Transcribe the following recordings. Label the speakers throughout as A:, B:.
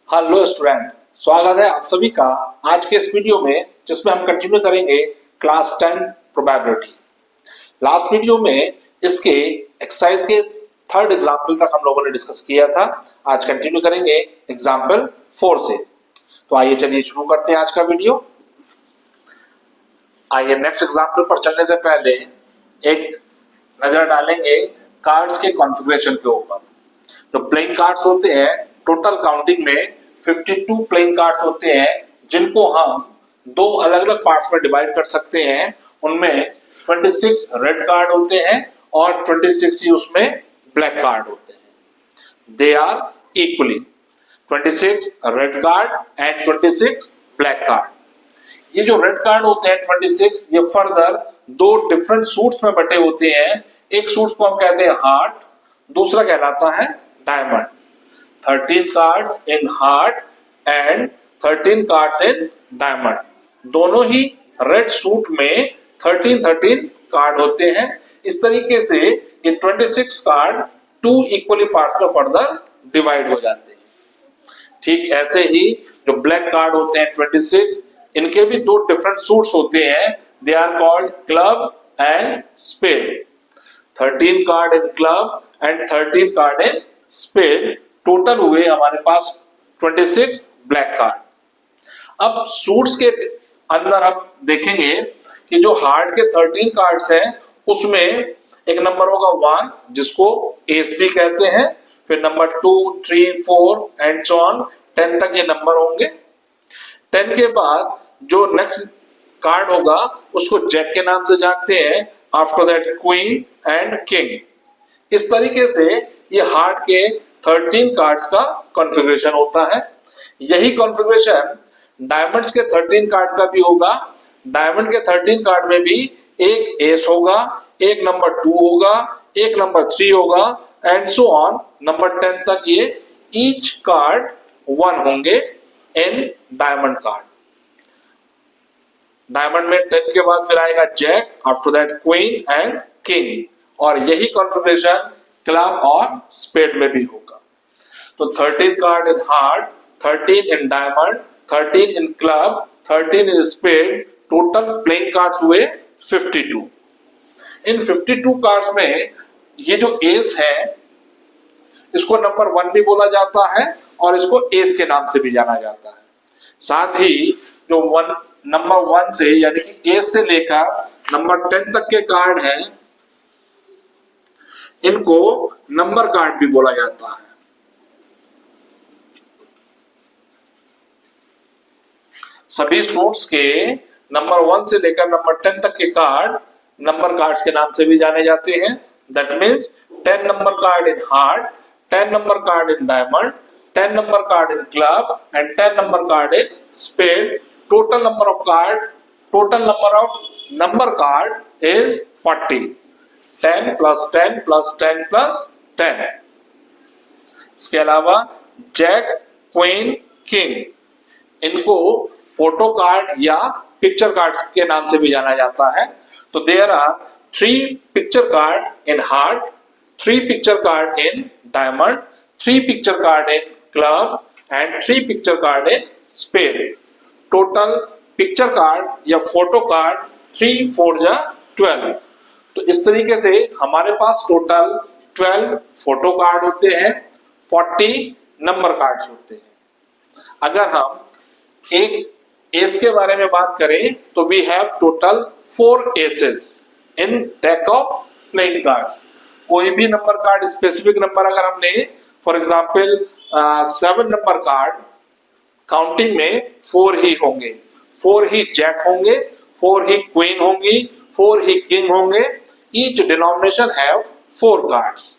A: Hello student, स्वागत है आप सभी का आज के इस वीडियो में, जिसमें हम कंटिन्यू करेंगे क्लास 10 प्रोबेबिलिटी। लास्ट वीडियो में इसके एक्सरसाइज के थर्ड एग्जाम्पल तक हम लोगों ने डिस्कस किया था। आज कंटिन्यू करेंगे एग्जाम्पल 4 से। तो आइए चलिए शुरू करते हैं आज का वीडियो। आइए नेक्स्ट एग्जाम्पल पर चलने से पहले एक नजर डालेंगे कार्ड्स के कॉन्फ़िगरेशन के ऊपर। जो प्लेइंग कार्ड्स होते हैं, टोटल काउंटिंग में 52 प्लेइंग कार्ड्स होते हैं, जिनको हम दो अलग अलग पार्ट्स में डिवाइड कर सकते हैं। उनमें 26 रेड कार्ड होते हैं और 26 ही उसमें ब्लैक कार्ड होते हैं। They are equally 26 red card and 26 black card. ये जो रेड कार्ड होते हैं 26, ये फर्दर दो डिफरेंट सूट्स में बटे होते हैं। एक सूट्स को हम कहते हैं हार्ट, दूसरा कहलाता है diamond. 13 cards in heart and 13 cards in diamond. दोनों ही रेड सूट में 13 कार्ड होते हैं। इस तरीके से ये 26 कार्ड 2 इक्वली पार्ट्स में फर्दर डिवाइड हो जाते हैं। ठीक ऐसे ही जो ब्लैक कार्ड होते हैं 26, इनके भी दो डिफरेंट सूट्स होते हैं। They are called club and spade. 13 card in club and 13 card in spade. Total हुए हमारे पास 26 ब्लैक कार्ड। अब सूट्स के अंदर हम देखेंगे कि जो हार्ट के 13 कार्ड्स हैं, उसमें एक नंबर होगा 1, जिसको एस भी कहते हैं। फिर नंबर 2, 3, 4 एंड सो ऑन 10 तक ये नंबर होंगे। 10 के बाद जो नेक्स्ट कार्ड होगा उसको जैक के नाम से जानते हैं। After that queen and king. इस तरीके से ये हार्ट के 13 कार्ड्स का कॉन्फ़िगरेशन होता है। यही कॉन्फ़िगरेशन डायमंड्स के 13 कार्ड का भी होगा। डायमंड के 13 कार्ड में भी एक एस होगा, एक नंबर 2 होगा, एक नंबर 3 होगा एंड सो ऑन नंबर 10 तक ये ईच कार्ड 1 होंगे इन डायमंड कार्ड। डायमंड में 10 के बाद फिर आएगा jack, after that queen and king. और यही कॉन्फ़िगरेशन क्लब और स्पेड में भी होगा। तो 13 card in heart, 13 in diamond, 13 in club, 13 in spade. Total playing cards हुए 52। इन 52 कार्ड्स में ये जो एस है, इसको नंबर 1 भी बोला जाता है और इसको एस के नाम से भी जाना जाता है। साथ ही जो नंबर 1 से यानी कि एस से लेकर नंबर 10 तक के कार्ड हैं, इनको नंबर कार्ड भी बोला जाता है। सभी सूट्स के नंबर 1 से लेकर नंबर 10 तक के कार्ड नंबर कार्ड्स के नाम से भी जाने जाते हैं। That means 10 number card in heart, 10 number card in diamond, 10 number card in club and 10 number card in spade. Total number of number card is 40। 10 plus 10 plus 10 plus 10। इसके अलावा jack, queen, king, इनको photo card या picture cards के नाम से भी जाना जाता है। तो there are 3 picture card in heart, 3 picture card in diamond, 3 picture card in club and 3 picture card in spade. Total picture card या फोटो कार्ड 3 4 जा 12। तो इस तरीके से हमारे पास टोटल 12 फोटो कार्ड होते हैं, 40 नंबर कार्ड्स होते हैं। अगर हम एक एस के बारे में बात करें तो we have total 4 aces in deck of playing cards. कोई भी नंबर कार्ड, स्पेसिफिक नंबर अगर हमने, for example 7 number card, counting में 4 ही होंगे, 4 ही जैक होंगे, 4 ही क्वीन होंगी, 4 ही किंग होंगे। Each denomination have 4 cards.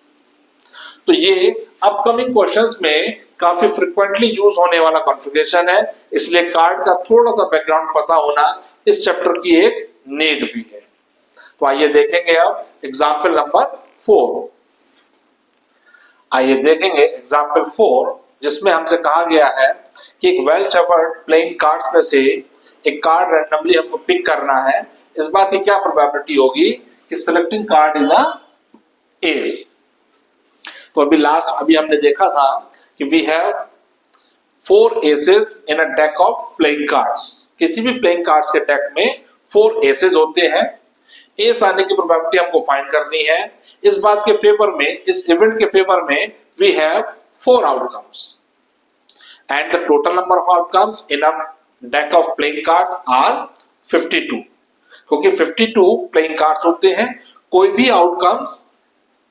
A: तो ये अपकमिंग क्वेश्चंस में काफी फ्रिक्वेंटली यूज होने वाला कॉन्फ़िगरेशन है, इसलिए कार्ड का थोड़ा सा बैकग्राउंड पता होना इस चैप्टर की एक नीड भी है। तो आइए देखेंगे अब एग्जाम्पल नंबर 4। आइए देखेंगे एग्जाम्पल 4, जिसमें हमसे कहा गया है कि एक वेल शफल्ड प्लेइंग कार्ड्स में से एक कार्ड रैंडमली हमको पिक करना है। इस बात की क्या प्रोबेबिलिटी होगी कि selecting card is a ace. तो अभी हमने देखा था कि we have 4 aces in a deck of playing cards. किसी भी प्लेइंग कार्ड्स के डेक में 4 एसेस होते हैं। एस आने की प्रोबेबिलिटी हमको फाइंड करनी है। इस बात के फेवर में, इस इवेंट के फेवर में we have 4 outcomes and the total number of outcomes in a deck of playing cards are 52। क्योंकि 52 प्लेइंग कार्ड्स होते हैं, कोई भी आउटकम्स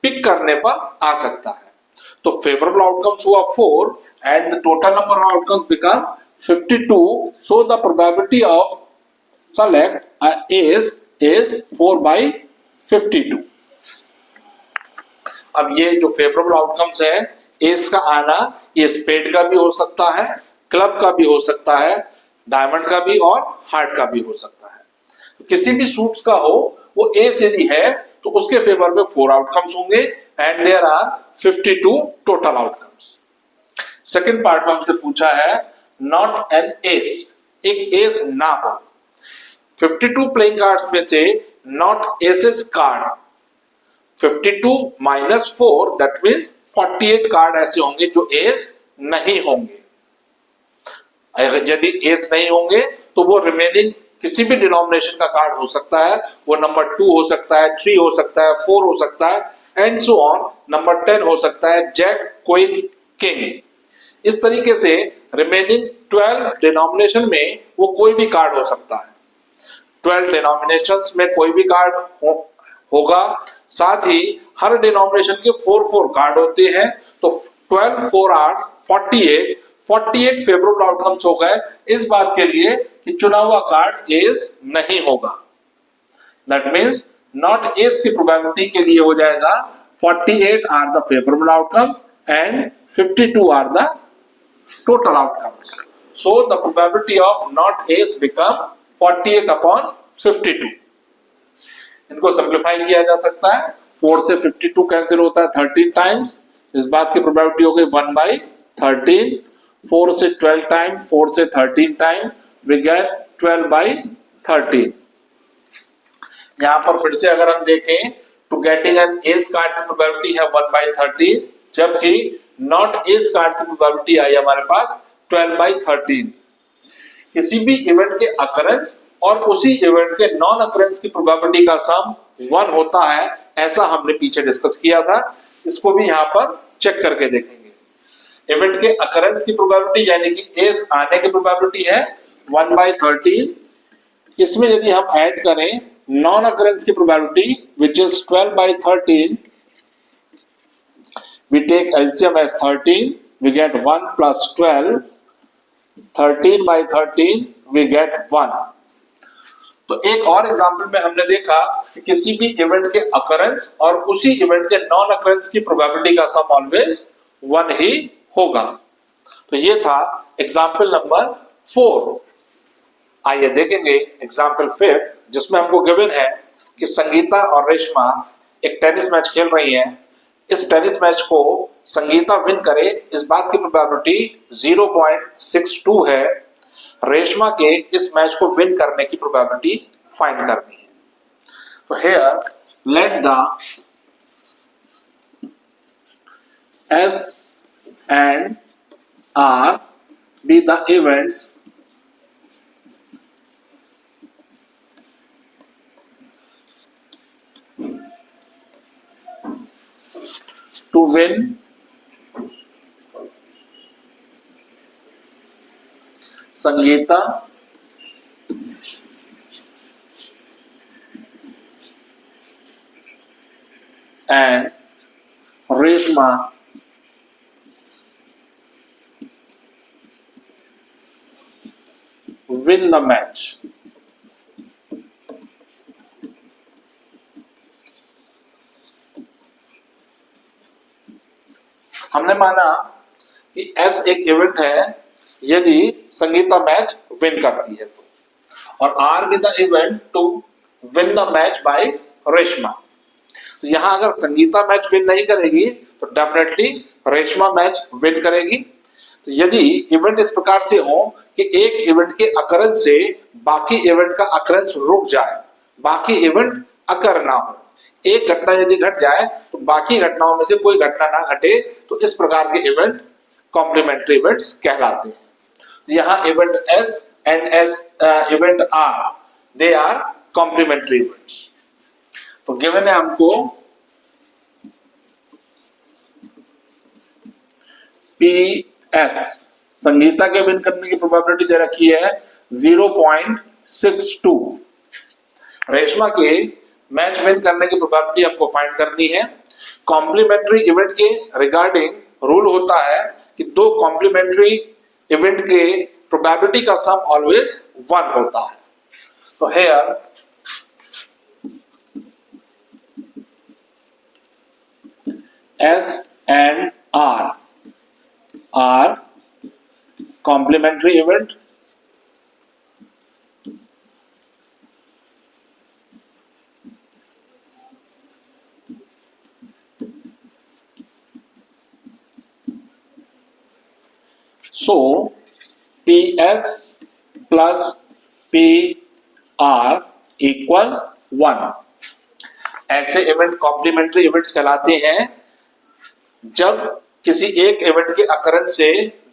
A: पिक करने पर आ सकता है। तो फेवरेबल आउटकम्स हुआ 4 and the total number of outcomes become 52, so the probability of select a ace is 4 by 52। अब ये जो फेवरेबल आउटकम्स है, एस का आना ये स्पेड का भी हो सकता है, क्लब का भी हो सकता है, डायमंड का भी और हार्ट का भी हो सकता है। किसी भी सूट्स का हो, वो एस यदि है तो उसके फेवर में 4 आउटकम्स होंगे and there are 52 total outcomes. Second part में हमसे पूछा है नॉट एन एस, एक एस ना हो। 52 प्लेइंग कार्ड्स में से not aces card 52 minus 4 that means 48 card ऐसे होंगे जो एस नहीं होंगे। यदि एस नहीं होंगे तो वो रिमेनिंग किसी भी डिनोमिनेशन का कार्ड हो सकता है। वो नंबर 2 हो सकता है, 3 हो सकता है, 4 हो सकता है एंड सो ऑन। नंबर 10 हो सकता है, जैक, क्वीन, किंग। इस तरीके से रिमेनिंग 12 डिनोमिनेशन में वो कोई भी कार्ड हो सकता है। 12 डिनोमिनेशंस में कोई भी कार्ड होगा। साथ ही हर डिनोमिनेशन के 4 कार्ड होते हैं। तो 12 4 8 48 फेवरेबल आउटकम्स हो गए इस बात के लिए कि चुना हुआ कार्ड एस नहीं होगा। दैट मींस नॉट एस की प्रोबेबिलिटी के लिए हो जाएगा 48 are the favourable outcomes and 52 are the total outcomes. So the probability of not ace become 48 upon 52. इनको सिंप्लीफाई किया जा सकता है। 4 से 52 कैंसिल होता है 13 टाइम्स। इस बात की प्रोबेबिलिटी हो गई 1 by 13। 4 से 12 टाइम्स, 4 से 13 टाइम वी गेट 12 by 13। यहां पर फिर से अगर हम देखें तो गेटिंग एन एस कार्ड की प्रोबेबिलिटी है 1 by 13, जबकि नॉट एस कार्ड की प्रोबेबिलिटी आई हमारे पास 12 by 13। किसी भी इवेंट के अकरेंस और उसी इवेंट के नॉन अकरेंस की प्रोबेबिलिटी का सम 1 होता है, ऐसा हमने पीछे डिस्कस किया था। इसको भी यहां पर चेक करके देखेंगे। इवेंट के अकरेंस की प्रोबेबिलिटी यानी कि एस आने की प्रोबेबिलिटी है 1 by 13। इसमें यदि हम ऐड करें नॉन अकरेंस की probability which is 12 by 13, we take LCM as 13, we get 1 plus 12, 13 by 13 we get 1। तो एक और एग्जांपल में हमने देखा कि किसी भी इवेंट के अकरेंस और उसी इवेंट के नॉन अकरेंस की प्रोबेबिलिटी का सम ऑलवेज 1 ही होगा। तो ये था एग्जांपल नंबर 4। आइए देखेंगे एग्जांपल 5, जिसमें हमको गिवन है कि संगीता और रेशमा एक टेनिस मैच खेल रही हैं। इस टेनिस मैच को संगीता विन करे इस बात की प्रोबेबिलिटी 0.62 है। रेशमा के इस मैच को विन करने की प्रोबेबिलिटी फाइंड करनी है। तो here let the S and are be the events to win Sangeeta and Reshma win the match। हमने माना कि एस एक इवेंट है यदि संगीता मैच विन करती है तो, और R be the event to win the match by Reshma. तो यहां अगर संगीता मैच विन नहीं करेगी तो डेफिनेटली रेशमा मैच विन करेगी। तो यदि इवेंट इस प्रकार से हो कि एक इवेंट के अकरेंस से बाकी इवेंट का अकरेंस रुक जाए, बाकी इवेंट अकर ना हो, एक घटना यदि घट जाए तो बाकी घटनाओं में से कोई घटना ना घटे, तो इस प्रकार के इवेंट कॉम्प्लीमेंट्री इवेंट्स कहलाते हैं। यहाँ event S and S event R, they are complementary events. तो गिवन है हमको पी एस, संगीता के विन करने की प्रोबेबिलिटी दे रखी है 0.62। रेशमा के मैच विन करने की प्रोबेबिलिटी हमको फाइंड करनी है। कॉम्प्लीमेंट्री इवेंट के रिगार्डिंग रूल होता है कि दो कॉम्प्लीमेंट्री इवेंट के प्रोबेबिलिटी का सम ऑलवेज 1 होता है। तो here S and R are complementary event, so PS plus PR equal 1। ऐसे इवेंट कॉम्प्लीमेंट्री इवेंट्स कहलाते हैं जब किसी एक इवेंट के अकरेंस से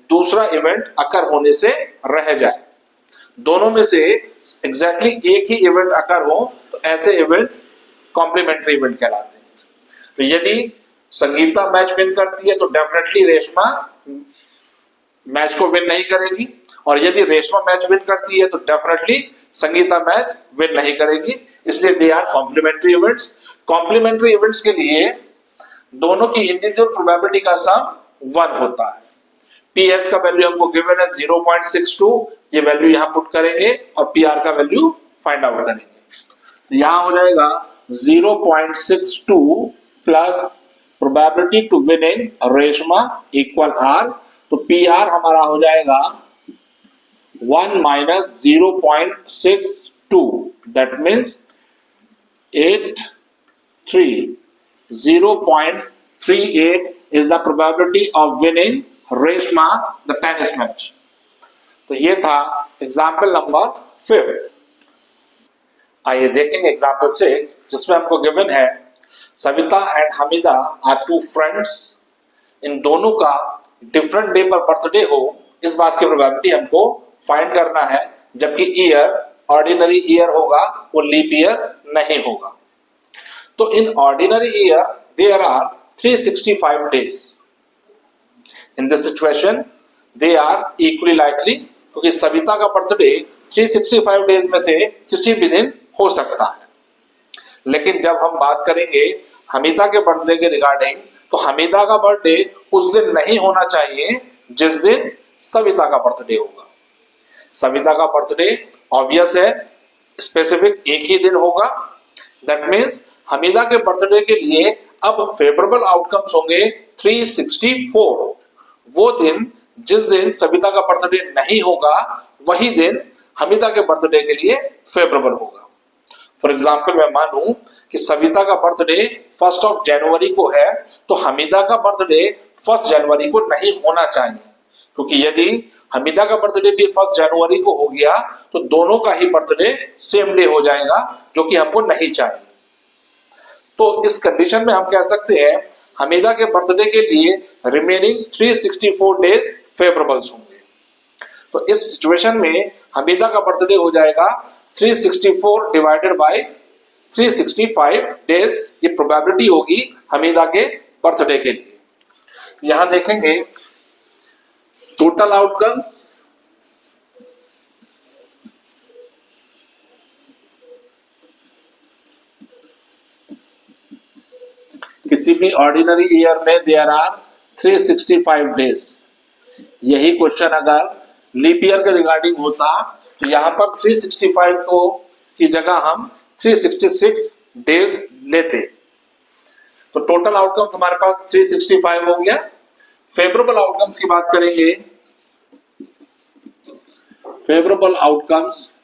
A: दूसरा इवेंट अकर होने से रह जाए। दोनों में से एग्जैक्टली एक ही इवेंट अकर हो तो ऐसे इवेंट कॉम्प्लीमेंट्री इवेंट कहलाते हैं। तो यदि संगीता मैच विन करती है तो डेफिनेटली रेशमा मैच को विन नहीं करेगी, और यदि रेशमा मैच विन करती है तो डेफिनेटली संगीता मैच विन नहीं करेगी। इसलिए they are complementary events. Complementary events के लिए दोनों की इंडिविजुअल प्रोबेबिलिटी का सम 1 होता है। PS का वैल्यू हमको गिवन है 0.62, ये वैल्यू यहां पुट करेंगे और PR का वैल्यू फाइंड आउट करेंगे। तो यहां हो जाएगा 0.62 plus probability to winning Reshma equal R। तो PR हमारा हो जाएगा 1 minus 0.62, that means 0.38 is the probability of winning Reshma the tennis match. तो ये था एग्जाम्पल नंबर 5। आइए देखेंगे एग्जाम्पल 6, जिसमें हमको गिवन है Savita and Hamida are 2 friends. इन दोनों का डिफरेंट डे पर बर्थडे हो, इस बात की प्रोबेबिलिटी हमको फाइंड करना है, जबकि ईयर ऑर्डिनरी ईयर होगा, वो लीप ईयर नहीं होगा। तो in ordinary year there are 365 days। In this situation, they are equally likely, क्योंकि सविता का बर्थडे 365 डेज में से किसी भी दिन हो सकता है। लेकिन जब हम बात करेंगे हमीदा के बर्थडे के रिगार्डिंग, तो हमीदा का बर्थडे उस दिन नहीं होना चाहिए जिस दिन सविता का बर्थडे होगा। सविता का बर्थडे ऑब्वियस है, स्पेसिफिक एक ही दिन होगा। दैट मीन्स हमीदा के बर्थडे के लिए अब फेवरेबल आउटकम्स होंगे 364। वो दिन जिस दिन सविता का बर्थडे नहीं होगा, वही दिन हमीदा के बर्थडे के लिए फेवरेबल होगा। फॉर एग्जाम्पल मैं मानूं कि सविता का बर्थडे 1 जनवरी को है, तो हमीदा का बर्थडे 1 जनवरी को नहीं होना चाहिए, क्योंकि यदि हमीदा का बर्थडे भी 1 जनवरी को हो गया तो दोनों का ही बर्थडे सेम डे हो जाएगा, जो कि हमको नहीं चाहिए। तो इस कंडीशन में हम कह सकते हैं हमीदा के बर्थडे के लिए रिमेनिंग 364 डेज फेवरेबल्स होंगे। तो इस सिचुएशन में हमीदा का बर्थडे हो जाएगा 364 डिवाइडेड बाय 365 डेज, ये प्रोबेबिलिटी होगी हमीदा के बर्थडे के लिए। यहां देखेंगे टोटल आउटकम्स, किसी भी ऑर्डिनरी ईयर में देयर आर 365 डेज। यही क्वेश्चन अगर लीप ईयर के रिगार्डिंग होता तो यहां पर 365 को की जगह हम 366 डेज लेते। तो टोटल आउटकम्स हमारे पास 365 हो गया। फेवरेबल आउटकम्स की बात करेंगे। फेवरेबल आउटकम्स,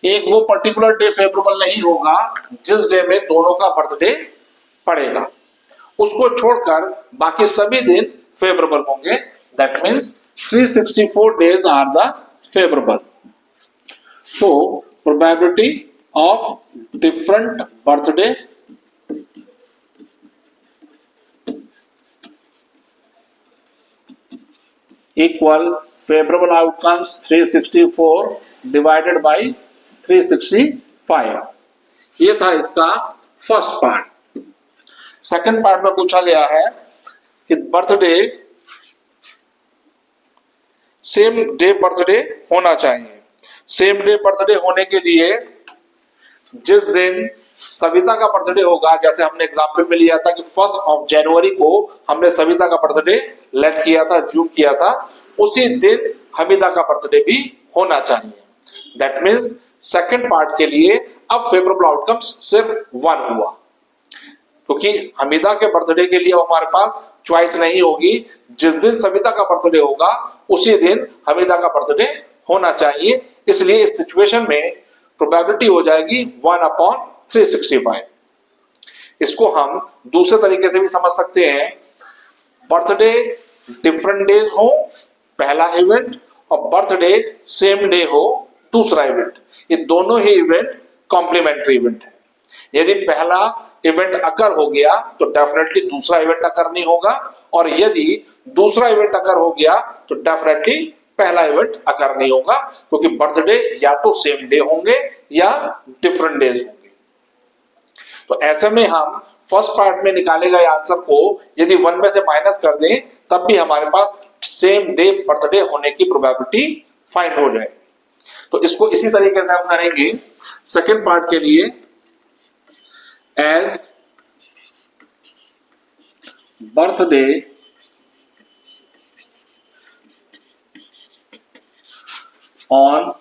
A: एक वो पर्टिकुलर डे फेवरेबल नहीं होगा जिस डे में दोनों का बर्थडे पड़ेगा, उसको छोड़कर बाकी सभी दिन फेवरेबल होंगे। That means 364 days are the favourable. So probability of different birthday equal favourable outcomes 364 divided by 365। ये था इसका फर्स्ट पार्ट। सेकंड पार्ट में पूछा गया है कि बर्थडे सेम डे बर्थडे होना चाहिए। सेम डे बर्थडे होने के लिए जिस दिन सविता का बर्थडे होगा, जैसे हमने एग्जाम्पल में लिया था कि 1 जनवरी को हमने सविता का बर्थडे लेट किया था, ज्यूम किया था, उसी दिन हमीदा का बर्थडे भी होना चाहिए। दैट मीन्स सेकंड पार्ट के लिए अब फेवरेबल आउटकम्स सिर्फ 1 हुआ, क्योंकि हमीदा के बर्थडे के लिए हमारे पास चॉइस नहीं होगी। जिस दिन सविता का बर्थडे होगा उसी दिन हमीदा का बर्थडे होना चाहिए। इसलिए इस सिचुएशन में प्रोबेबिलिटी हो जाएगी 1/365। इसको हम दूसरे तरीके से भी समझ सकते हैं। बर्थडे डिफरेंट डेज हो पहला इवेंट, और बर्थडे सेम डे हो दूसरा इवेंट। ये दोनों ही इवेंट कॉम्प्लीमेंट्री इवेंट है। यदि पहला इवेंट अकर हो गया तो डेफिनेटली दूसरा इवेंट अकर नहीं होगा, और यदि दूसरा इवेंट अकर हो गया तो डेफिनेटली पहला इवेंट अकर नहीं होगा, क्योंकि बर्थडे या तो सेम डे होंगे या डिफरेंट डेज होंगे। तो ऐसे में हम फर्स्ट पार्ट में निकाले गए आंसर को यदि 1 में से माइनस कर दें तब भी हमारे पास सेम डे बर्थडे होने की प्रोबेबिलिटी फाइंड हो जाए। तो इसको इसी तरीके से हम करेंगे सेकंड पार्ट के लिए। As birthday on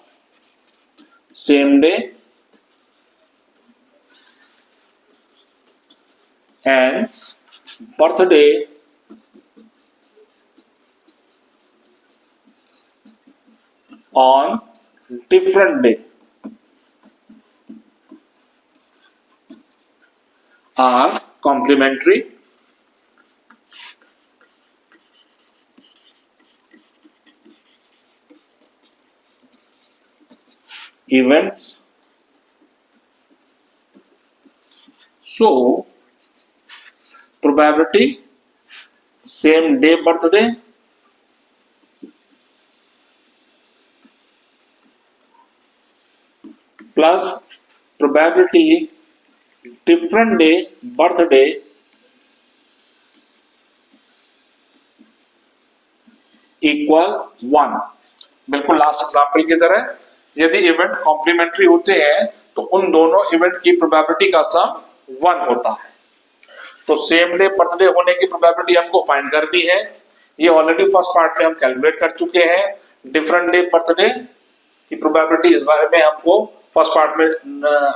A: same day and birthday on different day are complementary events. So probability same day birthday plus probability different day birthday equal 1। बिल्कुल लास्ट एग्जाम्पल की तरह, यदि इवेंट कॉम्प्लीमेंट्री होते हैं तो उन दोनों इवेंट की प्रोबेबिलिटी का सम 1 होता है। तो सेम डे बर्थडे होने की प्रोबेबिलिटी हमको फाइंड करनी है। ये ऑलरेडी फर्स्ट पार्ट में हम कैलकुलेट कर चुके हैं। डिफरेंट डे बर्थडे की प्रोबेबिलिटी इस बारे में हमको फर्स्ट पार्ट में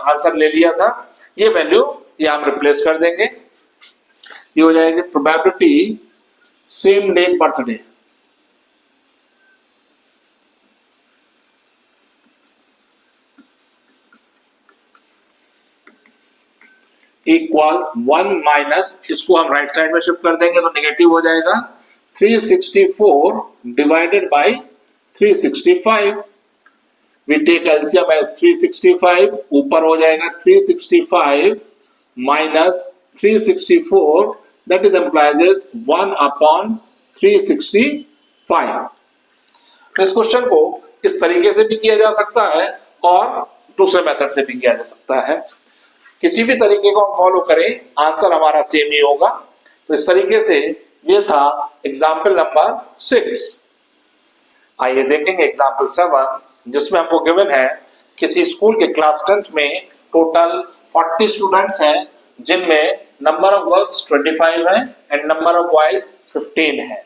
A: आंसर ले लिया था। ये वैल्यू ये हम रिप्लेस कर देंगे। ये हो जाएगी probability same day birthday equal 1 minus, इसको हम राइट साइड में शिफ्ट कर देंगे तो नेगेटिव हो जाएगा, 364 divided by 365। We take LCM as 365, ऊपर हो जाएगा 365 माइनस 364, दैट इज एम्प्लाइज 1/365। इस क्वेश्चन को इस तरीके से भी किया जा सकता है और दूसरे मेथड से भी किया जा सकता है। किसी भी तरीके को हम फॉलो करें आंसर हमारा सेम ही होगा। तो इस तरीके से ये था एग्जाम्पल नंबर 6। आइए देखेंगे एग्जाम्पल 7, जिसमें हमको गिवन है किसी स्कूल के क्लास 10th में टोटल 40 स्टूडेंट्स हैं, जिनमें नंबर ऑफ गर्ल्स 25 है एंड नंबर ऑफ बॉयज 15 है।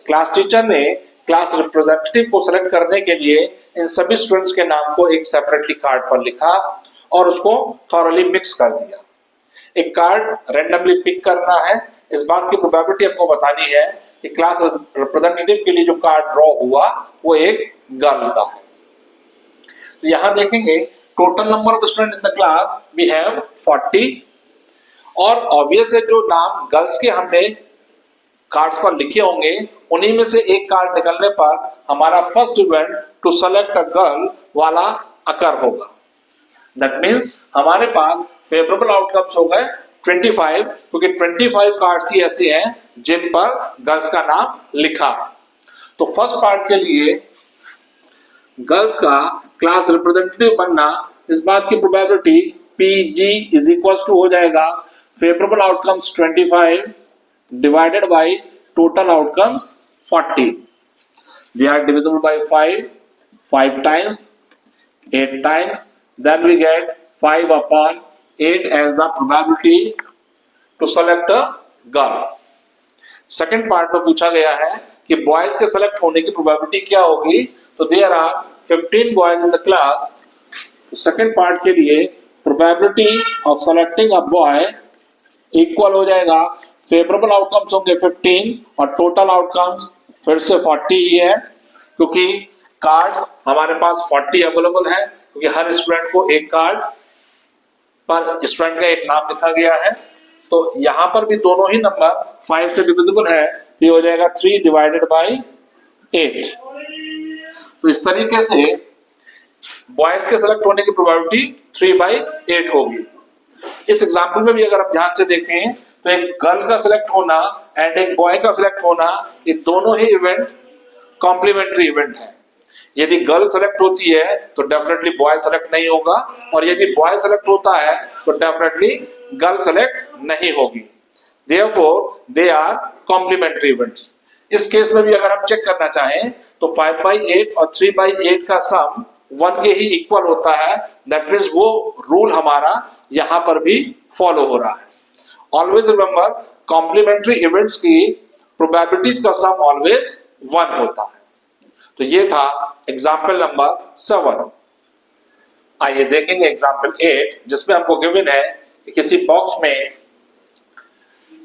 A: क्लास टीचर ने क्लास रिप्रेजेंटेटिव को सिलेक्ट करने के लिए इन सभी स्टूडेंट्स के नाम को एक सेपरेटली कार्ड पर लिखा और उसको थॉरली मिक्स कर दिया। एक कार्ड रैंडमली पिक करना है। इस बात की प्रोबेबिलिटी हमको बतानी है कि क्लास रिप्रेजेंटेटिव के लिए जो कार्ड ड्रॉ हुआ वो एक गर्ल का है। तो यहां देखेंगे total number of student in the class we have 40, और ऑब्वियस है जो नाम गर्ल्स के हमने कार्ड्स पर लिखे होंगे उन्हीं में से एक कार्ड निकलने पर हमारा first event to select a girl वाला अकर होगा। दैट मीन्स हमारे पास फेवरेबल आउटकम्स हो गए 25, क्योंकि 25 कार्ड्स ही ऐसे हैं जिन पर गर्ल्स का नाम लिखा। तो फर्स्ट पार्ट के लिए गर्ल्स का क्लास रिप्रेजेंटेटिव बनना, इस बात की probability PG is equal to हो जाएगा favourable outcomes 25 divided by total outcomes 40. They are divisible by 5 times, 8 times, then we get 5 upon 8 as the probability to select a girl. Second part में पूछा गया है कि बॉयज के select होने की प्रोबेबिलिटी क्या होगी, तो there are 15 boys in the class. Second part के लिए probability of selecting a boy equal हो जाएगा, फेवरेबल आउटकम्स होंगे 15 और टोटल आउटकम्स फिर से 40 ही है, क्योंकि कार्ड्स हमारे पास 40 अवेलेबल है, क्योंकि हर स्टूडेंट को एक कार्ड पर स्टूडेंट का एक नाम लिखा गया है. तो यहां पर भी दोनों ही नंबर 5 से डिविजिबल है, ये हो जाएगा 3 डिवाइडेड बाय 8. तो इस तरीके से बॉयज के सेलेक्ट होने की प्रोबेबिलिटी 3/8 होगी. इस एग्जांपल में भी अगर आप ध्यान से देखें तो एक गर्ल का सिलेक्ट होना एंड एक बॉय का सिलेक्ट होना, ये दोनों ही इवेंट कॉम्प्लीमेंट्री इवेंट है. यदि गर्ल सेलेक्ट होती है तो डेफिनेटली बॉय सेलेक्ट नहीं होगा, और यदि बॉय सेलेक्ट होता है तो डेफिनेटली गर्ल सेलेक्ट नहीं होगी. Therefore they are complementary events. इस केस में भी अगर हम चेक करना चाहें तो 5/8 और 3/8 का सम 1 के ही इक्वल होता है. दैट मीन्स वो रूल हमारा यहां पर भी फॉलो हो रहा है. ऑलवेज रिमेंबर, कॉम्प्लीमेंट्री इवेंट्स की प्रोबेबिलिटीज का सम ऑलवेज 1 होता है. तो ये था एग्जाम्पल नंबर 7. आइए देखेंगे एग्जाम्पल 8, जिसमें हमको गिवन है कि किसी बॉक्स में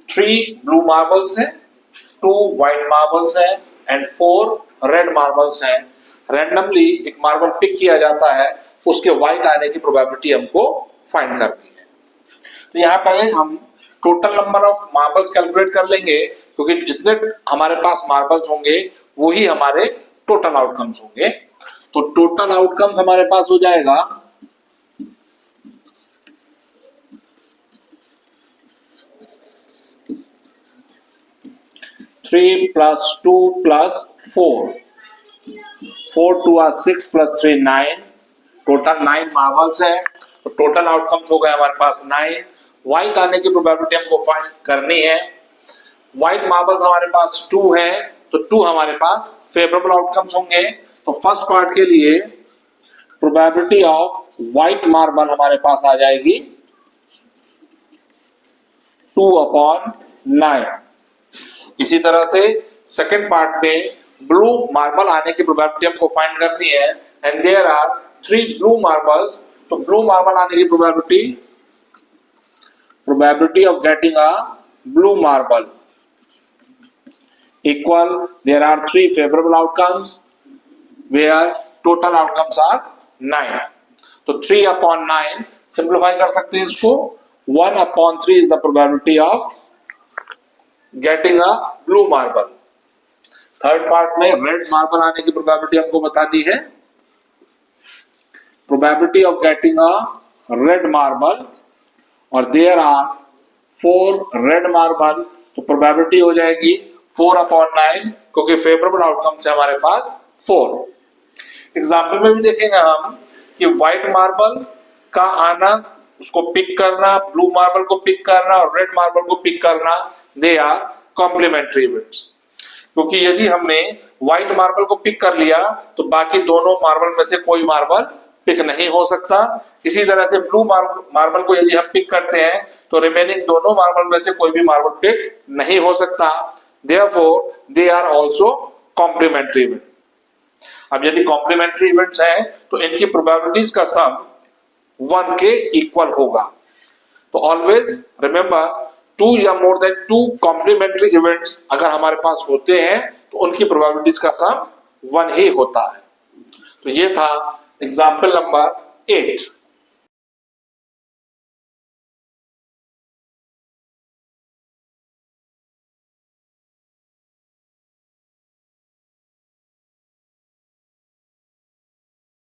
A: 3 ब्लू मार्बल्स हैं, 2 व्हाइट मार्बल्स हैं एंड 4 रेड मार्बल्स हैं. रैंडमली एक मार्बल पिक किया जाता है, उसके व्हाइट आने की प्रोबेबिलिटी हमको फाइंड करनी है. तो यहाँ पर हम total number of marbles calculate कर लेंगे, क्योंकि जितने हमारे पास मार्बल्स होंगे वही हमारे टोटल आउटकम्स होंगे. तो टोटल आउटकम्स हमारे पास हो जाएगा 3 + 2 + 4. 4 2 are 6 + 3 9. टोटल 9 मार्बल्स है, तो टोटल आउटकम्स हो गए हमारे पास 9. व्हाइट आने की प्रोबेबिलिटी हमको फाइंड करनी है. व्हाइट मार्बल्स हमारे पास 2 है, तो 2 हमारे पास फेवरेबल आउटकम्स होंगे. तो फर्स्ट पार्ट के लिए प्रोबेबिलिटी ऑफ व्हाइट मार्बल हमारे पास आ जाएगी 2/9. इसी तरह से सेकंड पार्ट में ब्लू मार्बल आने की प्रोबेबिलिटी हमको फाइंड करनी है, and there are 3 blue marbles. तो ब्लू मार्बल आने की probability of getting a blue marble equal, there are 3 favorable outcomes where total outcomes are 9. तो 3/9 सिंप्लीफाई कर सकते हैं इसको. 1/3 is the probability of getting a blue marble. Third part में red marble आने की प्रोबेबिलिटी हमको बतानी है. Probability of getting a red marble, और देयर आर 4 रेड मार्बल. तो प्रोबेबिलिटी हो जाएगी 4/9, क्योंकि फेवरेबल आउटकम से हमारे पास 4. एग्जाम्पल में भी देखेंगे हम कि व्हाइट मार्बल का आना, उसको पिक करना, ब्लू मार्बल को पिक करना और रेड मार्बल को पिक करना, दे आर कॉम्प्लीमेंट्री इवेंट्स. क्योंकि यदि हमने व्हाइट मार्बल को पिक कर लिया तो बाकी दोनों मार्बल में से कोई मार्बल पिक नहीं हो सकता. इसी तरह से ब्लू मार्बल को यदि हम पिक करते हैं तो रिमेनिंग दोनों मार्बल में से कोई भी मार्बल पिक नहीं हो सकता. Therefore, they are also complementary event. अब यदि कॉम्प्लीमेंट्री इवेंट्स हैं तो इनकी प्रोबेबिलिटीज का सम 1 के इक्वल होगा. तो ऑलवेज रिमेंबर, 2 या मोर देन 2 कॉम्प्लीमेंट्री इवेंट्स अगर हमारे पास होते हैं तो उनकी प्रोबेबिलिटीज का सम 1 ही होता है. तो ये था एग्जाम्पल नंबर 8.